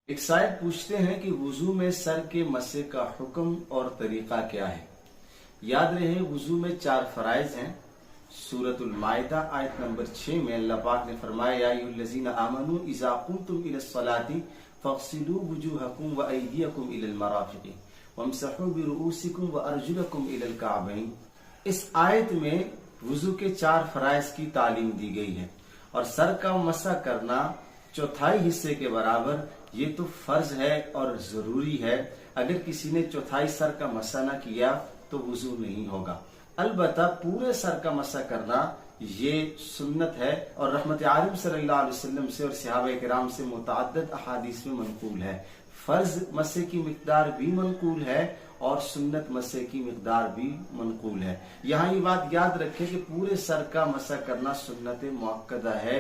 ایک سائل پوچھتے ہیں کہ وضو میں سر کے مسح کا حکم اور طریقہ کیا ہے؟ یاد رہے وضو میں 4 فرائض ہیں۔ سورۃ المائدہ آیت نمبر 6 میں اللہ پاک نے فرمایا یا ایھا الذین آمنوا اذا قمتم الی الصلاۃ فاغسلوا وجوہکم وایدیکم الی المرافق وامسحوا برؤوسکم وارجلکم الی الکعبین۔ اس آیت میں وضو کے 4 فرائض کی تعلیم دی گئی ہے، اور سر کا مسح کرنا چوتھائی حصے کے برابر یہ تو فرض ہے اور ضروری ہے۔ اگر کسی نے چوتھائی سر کا مسح نہ کیا تو وضو نہیں ہوگا۔ البتہ پورے سر کا مسح کرنا یہ سنت ہے، اور رحمت عالم صلی اللہ علیہ وسلم سے اور صحابہ کرام سے متعدد احادیث میں منقول ہے۔ فرض مسح کی مقدار بھی منقول ہے اور سنت مسح کی مقدار بھی منقول ہے۔ یہاں یہ بات یاد رکھیں کہ پورے سر کا مسح کرنا سنت مؤکدہ ہے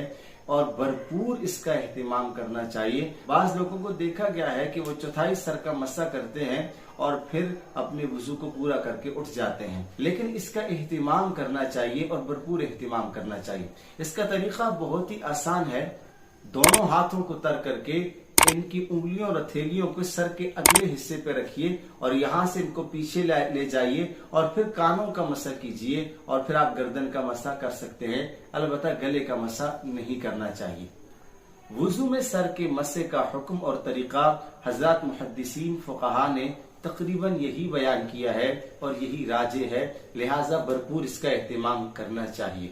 اور بھرپور اس کا اہتمام کرنا چاہیے۔ بعض لوگوں کو دیکھا گیا ہے کہ وہ چوتھائی سر کا مسح کرتے ہیں اور پھر اپنے وضو کو پورا کر کے اٹھ جاتے ہیں، لیکن اس کا اہتمام کرنا چاہیے اور بھرپور اہتمام کرنا چاہیے۔ اس کا طریقہ بہت ہی آسان ہے۔ دونوں ہاتھوں کو تر کر کے ان کی انگلیوں اور ہتھیلیوں کو سر کے اگلے حصے پہ رکھیے اور یہاں سے ان کو پیچھے لے جائیے اور پھر کانوں کا مسح کیجیے، اور پھر آپ گردن کا مسح کر سکتے ہیں، البتہ گلے کا مسح نہیں کرنا چاہیے۔ وضو میں سر کے مسح کا حکم اور طریقہ حضرات محدثین فقہا نے تقریباً یہی بیان کیا ہے اور یہی راجح ہے، لہٰذا بھرپور اس کا اہتمام کرنا چاہیے۔